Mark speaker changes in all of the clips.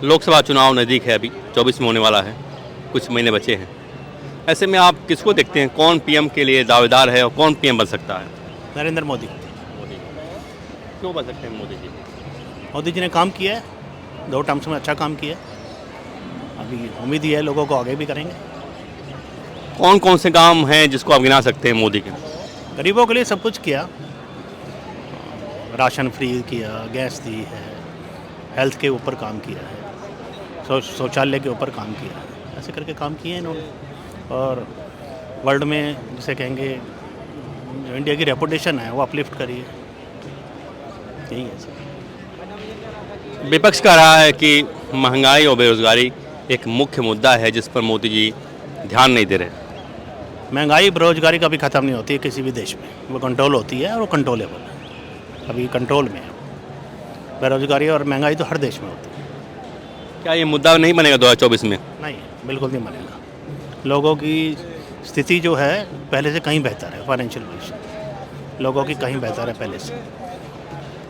Speaker 1: लोकसभा चुनाव नज़दीक है, अभी 24 में होने वाला है, कुछ महीने बचे हैं। ऐसे में आप किसको देखते हैं, कौन पीएम के लिए दावेदार है और कौन पीएम बन सकता है?
Speaker 2: नरेंद्र मोदी।
Speaker 1: मोदी। क्यों बन सकते हैं मोदी जी?
Speaker 2: मोदी जी ने काम किया है, 2 टर्म्स में अच्छा काम किया है। अभी उम्मीद ही है लोगों को आगे भी करेंगे।
Speaker 1: कौन कौन से काम हैं जिसको आप गिना सकते हैं मोदी के?
Speaker 2: गरीबों के लिए सब कुछ किया, राशन फ्री किया, गैस दी है, हेल्थ के ऊपर काम किया है, शौचालय के ऊपर काम किया है, ऐसे करके काम किए हैं इन्होंने। और वर्ल्ड में जिसे कहेंगे जो इंडिया की रेपुटेशन है वो अपलिफ्ट करी है, यही है सर।
Speaker 1: विपक्ष कह रहा है कि महंगाई और बेरोजगारी एक मुख्य मुद्दा है जिस पर मोदी जी ध्यान नहीं दे रहे।
Speaker 2: महंगाई बेरोजगारी कभी ख़त्म नहीं होती है किसी भी देश में, वो कंट्रोल होती है और वो कंट्रोलेबल है, अभी कंट्रोल में है। बेरोजगारी और महंगाई तो हर देश में होती है।
Speaker 1: क्या ये मुद्दा नहीं बनेगा 2024 में?
Speaker 2: नहीं, बिल्कुल नहीं बनेगा। लोगों की स्थिति जो है पहले से कहीं बेहतर है, फाइनेंशियल पोजीशन लोगों की कहीं बेहतर है पहले से।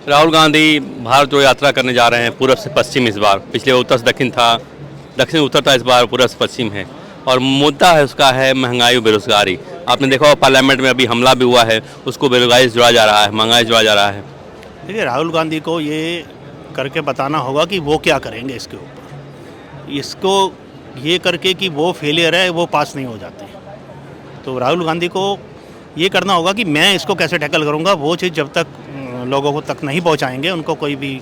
Speaker 1: राहुल गांधी भारत जोड़ो यात्रा करने जा रहे हैं पूरब से पश्चिम इस बार, पिछले उत्तर से दक्षिण था, दक्षिण उत्तर था, इस बार पूरब से पश्चिम है और मुद्दा है उसका है महंगाई और बेरोजगारी। आपने देखा होगा पार्लियामेंट में अभी हमला भी हुआ है, उसको बेरोजगारी से जुड़ा जा रहा है, महंगाई से जुड़ा जा रहा है।
Speaker 2: देखिए, राहुल गांधी को ये करके बताना होगा कि वो क्या करेंगे इसके ऊपर। इसको ये करके कि वो फेलियर है, वो पास नहीं हो जाते। तो राहुल गांधी को ये करना होगा कि मैं इसको कैसे टैकल करूँगा। वो चीज़ जब तक लोगों को तक नहीं पहुँचाएंगे उनको कोई भी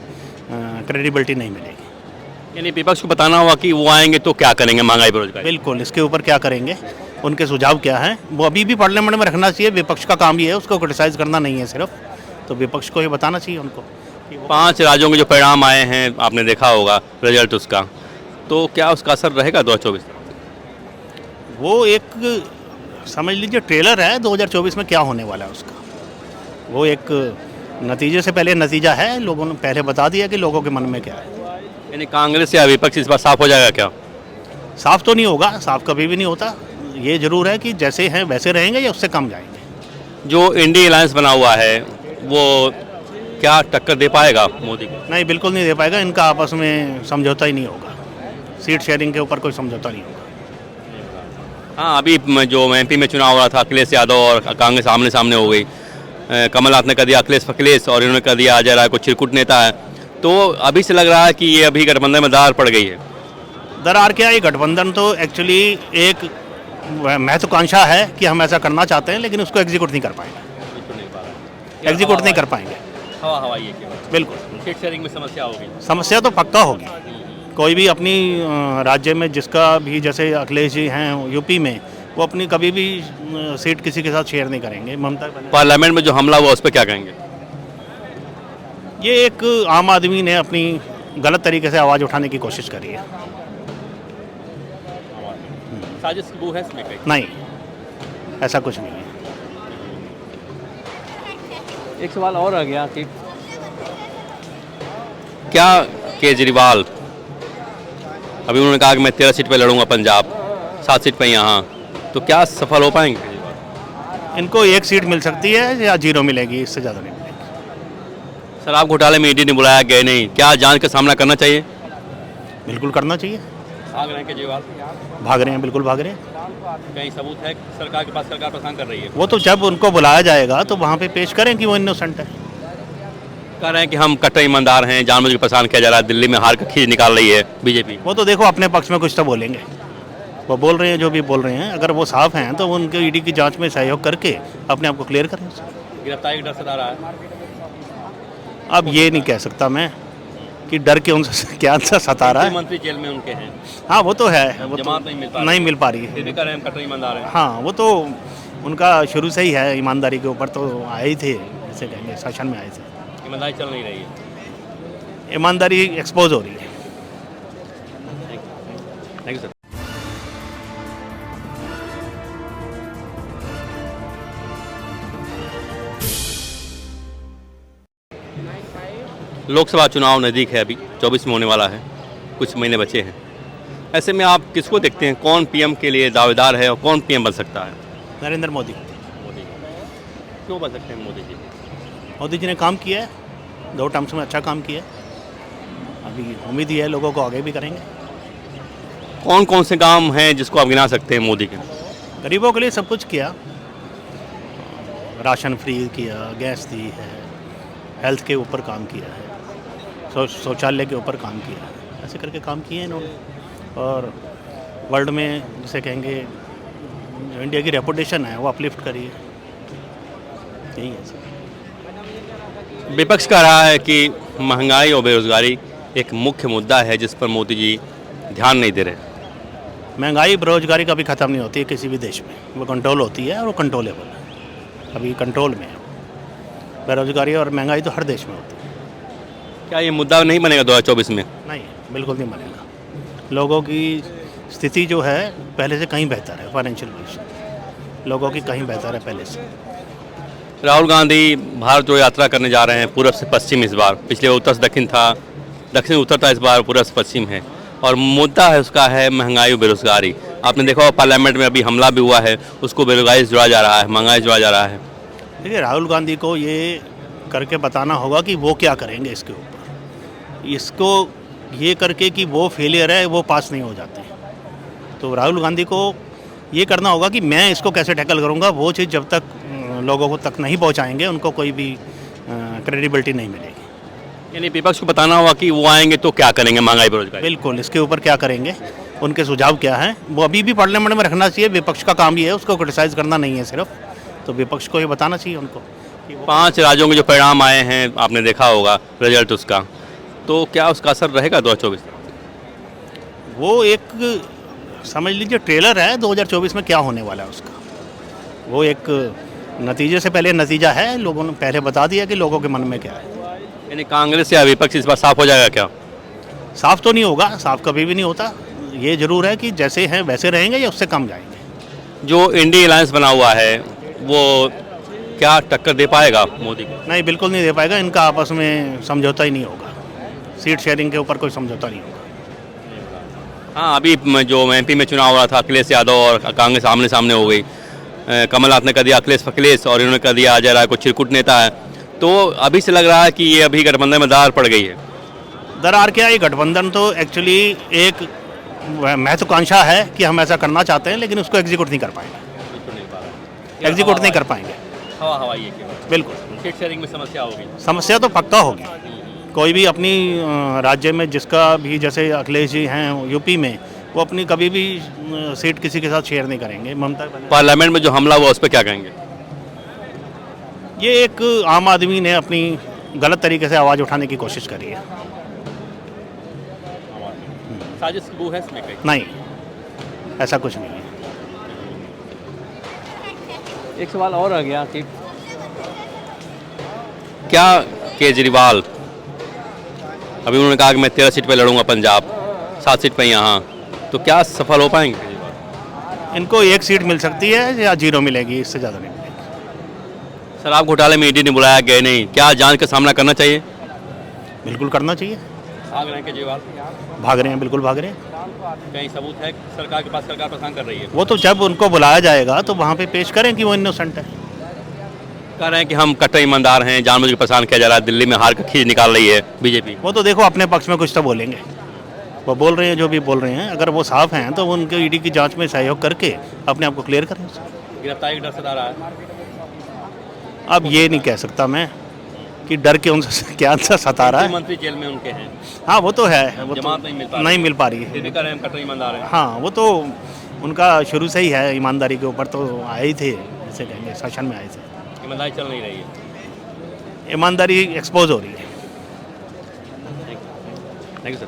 Speaker 2: क्रेडिबिलिटी नहीं मिलेगी।
Speaker 1: यानी विपक्ष को बताना होगा कि वो आएंगे तो क्या करेंगे महंगाई बेरोजगारी।
Speaker 2: बिल्कुल, इसके ऊपर क्या करेंगे, उनके सुझाव क्या हैं, वो अभी भी पार्लियामेंट में रखना चाहिए। विपक्ष का काम ये है, उसको क्रिटिसाइज़ करना नहीं है सिर्फ, तो विपक्ष को ये बताना चाहिए उनको।
Speaker 1: 5 राज्यों के जो परिणाम आए हैं आपने देखा होगा रिजल्ट उसका, तो क्या उसका असर रहेगा 2024?
Speaker 2: वो एक समझ लीजिए ट्रेलर है 2024 में क्या होने वाला है उसका। वो एक नतीजे से पहले नतीजा है, लोगों ने पहले बता दिया कि लोगों के मन में क्या है।
Speaker 1: यानी कांग्रेस या विपक्ष इस बार साफ हो जाएगा क्या?
Speaker 2: साफ तो नहीं होगा, साफ कभी भी नहीं होता। ये जरूर है कि जैसे हैं वैसे रहेंगे या उससे कम जाएंगे।
Speaker 1: जो इंडी अलायंस बना हुआ है वो क्या टक्कर दे पाएगा मोदी को?
Speaker 2: नहीं, बिल्कुल नहीं दे पाएगा। इनका आपस में समझौता ही नहीं होगा, सीट शेयरिंग के ऊपर कोई समझौता नहीं होगा।
Speaker 1: हाँ, अभी जो एमपी में चुनाव हो रहा था, अखिलेश यादव और कांग्रेस आमने सामने हो गई। कमलनाथ ने कह दिया अखिलेश फखिलेश और इन्होंने कह दिया अजय राय को चिरकुट नेता है। तो अभी से लग रहा है कि ये अभी गठबंधन में दरार पड़ गई है।
Speaker 2: दरार क्या है, गठबंधन तो एक्चुअली एक महत्वाकांक्षा है कि हम ऐसा करना चाहते हैं, लेकिन उसको एग्जीक्यूट नहीं कर पाएंगे। एग्जीक्यूट नहीं कर पाएंगे।
Speaker 1: हवा हवाई है केवल।
Speaker 2: बिल्कुल,
Speaker 1: सीट शेयरिंग में समस्या होगी।
Speaker 2: समस्या तो पक्का होगी। कोई भी अपनी राज्य में जिसका भी, जैसे अखिलेश जी हैं यूपी में, वो अपनी कभी भी सीट किसी के साथ शेयर नहीं करेंगे। ममता
Speaker 1: पार्लियामेंट में जो हमला हुआ उस पर क्या कहेंगे?
Speaker 2: ये एक आम आदमी ने अपनी गलत तरीके से आवाज़ उठाने की कोशिश करी है।
Speaker 1: साजिश की बू है इसमें कहीं?
Speaker 2: नहीं, ऐसा कुछ नहीं है।
Speaker 1: एक सवाल और आ गया कि क्या केजरीवाल, अभी उन्होंने कहा कि मैं 13 सीट पे लड़ूंगा पंजाब, 7 सीट पे यहाँ, तो क्या सफल हो पाएंगे?
Speaker 2: इनको 1 सीट मिल सकती है या 0 मिलेगी, इससे ज़्यादा नहीं मिलेगी।
Speaker 1: शराब घोटाले में ईडी ने बुलाया, गए नहीं, क्या जांच का सामना करना चाहिए?
Speaker 2: बिल्कुल करना चाहिए।
Speaker 1: भाग रहे हैं केजरीवाल?
Speaker 2: भाग रहे हैं, बिल्कुल भाग रहे हैं।
Speaker 1: कहीं सबूत है सरकार के पास? सरकार परेशान कर रही है।
Speaker 2: वो तो जब उनको बुलाया जाएगा तो वहाँ पे पेश करें कि वो इनोसेंट है।
Speaker 1: कह रहे हैं कि हम कट्टर ईमानदार हैं, जानबूझ के परेशान किया जा रहा है, दिल्ली में हार का खींच निकाल रही है बीजेपी।
Speaker 2: वो तो देखो अपने पक्ष में कुछ तो बोलेंगे, वो बोल रहे हैं जो भी बोल रहे हैं। अगर वो साफ हैं तो उनके ईडी की जांच में सहयोग करके अपने आप को क्लियर करें।
Speaker 1: गिरफ्तारी का डर सता रहा है।
Speaker 2: अब ये नहीं कह सकता मैं कि डर के उनसे क्या सता रहा है।
Speaker 1: मंत्री जेल में उनके हैं।
Speaker 2: हाँ, वो तो है, वो तो
Speaker 1: जमानत
Speaker 2: नहीं मिल पा रही है।
Speaker 1: दीदी कह रहे हैं हम कट्टर ईमानदार हैं।
Speaker 2: हाँ, वो तो उनका शुरू से ही है, ईमानदारी के ऊपर तो आए ही थे, जैसे कहेंगे शासन में आए थे।
Speaker 1: ईमानदारी चल नहीं रही है।
Speaker 2: ईमानदारी एक्सपोज हो रही है।
Speaker 1: Thank you sir. लोकसभा चुनाव नज़दीक है, अभी 24 में होने वाला है, कुछ महीने बचे हैं। ऐसे में आप किसको देखते हैं, कौन पीएम के लिए दावेदार है और कौन पीएम बन सकता है?
Speaker 2: नरेंद्र मोदी।
Speaker 1: मोदी। क्यों बन सकते हैं मोदी जी?
Speaker 2: मोदी जी ने काम किया है, 2 टर्म्स में अच्छा काम किया है। अभी उम्मीद ही है लोगों को आगे भी करेंगे।
Speaker 1: कौन कौन से काम हैं जिसको आप गिना सकते हैं मोदी के?
Speaker 2: गरीबों के लिए सब कुछ किया, राशन फ्री किया, गैस दी है, हेल्थ के ऊपर काम किया है, शौचालय के ऊपर काम किया है, ऐसे करके काम किए हैं इन्होंने। और वर्ल्ड में जिसे कहेंगे जो इंडिया की रेपुटेशन है वो अपलिफ्ट करी है, यही है सर।
Speaker 1: विपक्ष कह रहा है कि महंगाई और बेरोजगारी एक मुख्य मुद्दा है जिस पर मोदी जी ध्यान नहीं दे रहे।
Speaker 2: महंगाई बेरोजगारी कभी ख़त्म नहीं होती है किसी भी देश में, वो कंट्रोल होती है और वो कंट्रोलेबल है, अभी कंट्रोल में है। बेरोजगारी और महंगाई तो हर देश में होती है।
Speaker 1: क्या ये मुद्दा नहीं बनेगा 2024 में?
Speaker 2: नहीं, बिल्कुल नहीं बनेगा। लोगों की स्थिति जो है पहले से कहीं बेहतर है, फाइनेंशियल पोजीशन लोगों की कहीं बेहतर है पहले से।
Speaker 1: राहुल गांधी भारत जोड़ो यात्रा करने जा रहे हैं पूर्व से पश्चिम इस बार। पिछले उत्तर से दक्षिण था, दक्षिण उत्तर था, इस बार पूर्व से पश्चिम है। और मुद्दा है उसका है महंगाई और बेरोजगारी। आपने देखा होगा पार्लियामेंट में अभी हमला भी हुआ है, उसको बेरोजगारी से जोड़ा जा रहा है, महंगाई से जोड़ा जा रहा है।
Speaker 2: देखिए, राहुल गांधी को ये करके बताना होगा कि वो क्या करेंगे इसके ऊपर। इसको ये करके कि वो फेलियर है, वो पास नहीं हो जाते। तो राहुल गांधी को ये करना होगा कि मैं इसको कैसे टैकल करूँगा। वो चीज़ जब तक लोगों को तक नहीं पहुँचाएंगे उनको कोई भी क्रेडिबिलिटी नहीं मिलेगी।
Speaker 1: यानी विपक्ष को बताना होगा कि वो आएंगे तो क्या करेंगे महंगाई बेरोजगारी।
Speaker 2: बिल्कुल, इसके ऊपर क्या करेंगे, उनके सुझाव क्या हैं, वो अभी भी पार्लियामेंट में रखना चाहिए। विपक्ष का काम ये है, उसको क्रिटिसाइज़ करना नहीं है सिर्फ, तो विपक्ष को ये बताना चाहिए उनको कि
Speaker 1: 5 राज्यों के जो परिणाम आए हैं आपने देखा होगा रिजल्ट उसका, तो क्या उसका असर रहेगा 2024?
Speaker 2: वो एक समझ लीजिए ट्रेलर है 2024 में क्या होने वाला है उसका। वो एक नतीजे से पहले नतीजा है, लोगों ने पहले बता दिया कि लोगों के मन में क्या है।
Speaker 1: यानी कांग्रेस या विपक्ष इस बार साफ हो जाएगा क्या?
Speaker 2: साफ तो नहीं होगा, साफ कभी भी नहीं होता। ये जरूर है कि जैसे हैं वैसे रहेंगे या उससे कम जाएंगे।
Speaker 1: जो इंडिया अलायंस बना हुआ है वो क्या टक्कर दे पाएगा मोदी को?
Speaker 2: नहीं, बिल्कुल नहीं दे पाएगा। इनका आपस में समझौता ही नहीं होगा, सीट शेयरिंग के ऊपर कोई समझौता नहीं होगा।
Speaker 1: हाँ, अभी जो MP में चुनाव हो रहा था, अखिलेश यादव और कांग्रेस आमने सामने हो गई। कमलनाथ ने कह दिया अखिलेश और इन्होंने कह दिया अजय राय को चिरकुट नेता है। तो अभी से लग रहा है कि ये अभी गठबंधन में दरार पड़ गई है।
Speaker 2: दरार क्या है, गठबंधन तो एक्चुअली एक महत्वाकांक्षा है कि हम ऐसा करना चाहते हैं, लेकिन उसको एग्जीक्यूट नहीं कर पाएंगे। एग्जीक्यूट नहीं कर पाएंगे,
Speaker 1: हवा ये केवल।
Speaker 2: बिल्कुल।
Speaker 1: सीट शेयरिंग में समस्या होगी।
Speaker 2: समस्या तो पक्का होगी। कोई भी अपनी राज्य में जिसका भी, जैसे अखिलेश जी हैं यूपी में, वो अपनी कभी भी सीट किसी के साथ शेयर नहीं करेंगे। ममता
Speaker 1: पार्लियामेंट में जो हमला हुआ उस पर क्या कहेंगे?
Speaker 2: ये एक आम आदमी ने अपनी गलत तरीके से आवाज़ उठाने की कोशिश करी है।
Speaker 1: साजिश की बू है इसमें कहीं?
Speaker 2: नहीं, ऐसा कुछ नहीं है।
Speaker 1: एक सवाल और आ गया कि क्या केजरीवाल, अभी उन्होंने कहा कि मैं 13 सीट पे लड़ूंगा पंजाब, 7 सीट पे यहाँ, तो क्या सफल हो पाएंगे?
Speaker 2: इनको 1 सीट मिल सकती है या 0 मिलेगी, इससे ज़्यादा नहीं मिलेगी।
Speaker 1: शराब घोटाले में ईडी ने बुलाया, गए नहीं, क्या जांच का सामना करना चाहिए?
Speaker 2: बिल्कुल करना चाहिए।
Speaker 1: भाग रहे हैं केजरीवाल?
Speaker 2: भाग रहे हैं, बिल्कुल भाग रहे हैं।
Speaker 1: कहीं सबूत है सरकार के पास? सरकार परेशान कर रही है।
Speaker 2: वो तो जब उनको बुलाया जाएगा तो वहाँ पे पेश करें कि वो इनोसेंट है।
Speaker 1: कह रहे हैं कि हम कट्टर ईमानदार हैं, जानबूझ के परेशान किया जा रहा है, दिल्ली में हार का खींच निकाल रही है बीजेपी।
Speaker 2: वो तो देखो अपने पक्ष में कुछ तो बोलेंगे, वो बोल रहे हैं जो भी बोल रहे हैं। अगर वो साफ हैं तो वो उनके ईडी की जांच में सहयोग करके अपने आप को क्लियर करें।
Speaker 1: गिरफ्तारी का डर सता रहा है।
Speaker 2: अब ये नहीं कह सकता मैं कि डर के उनसे क्या सता रहा है।
Speaker 1: मंत्री जेल में उनके हैं।
Speaker 2: हाँ, वो तो है, वो
Speaker 1: जमानत
Speaker 2: तो
Speaker 1: नहीं मिल पा
Speaker 2: रही है।
Speaker 1: कह रहे हैं हम कट्टर ईमानदार हैं।
Speaker 2: हाँ, वो तो उनका शुरू से ही है, ईमानदारी के ऊपर तो आए ही थे, जैसे कहेंगे शासन में आए थे।
Speaker 1: ईमानदारी चल नहीं रही है।
Speaker 2: ईमानदारी एक्सपोज हो रही है।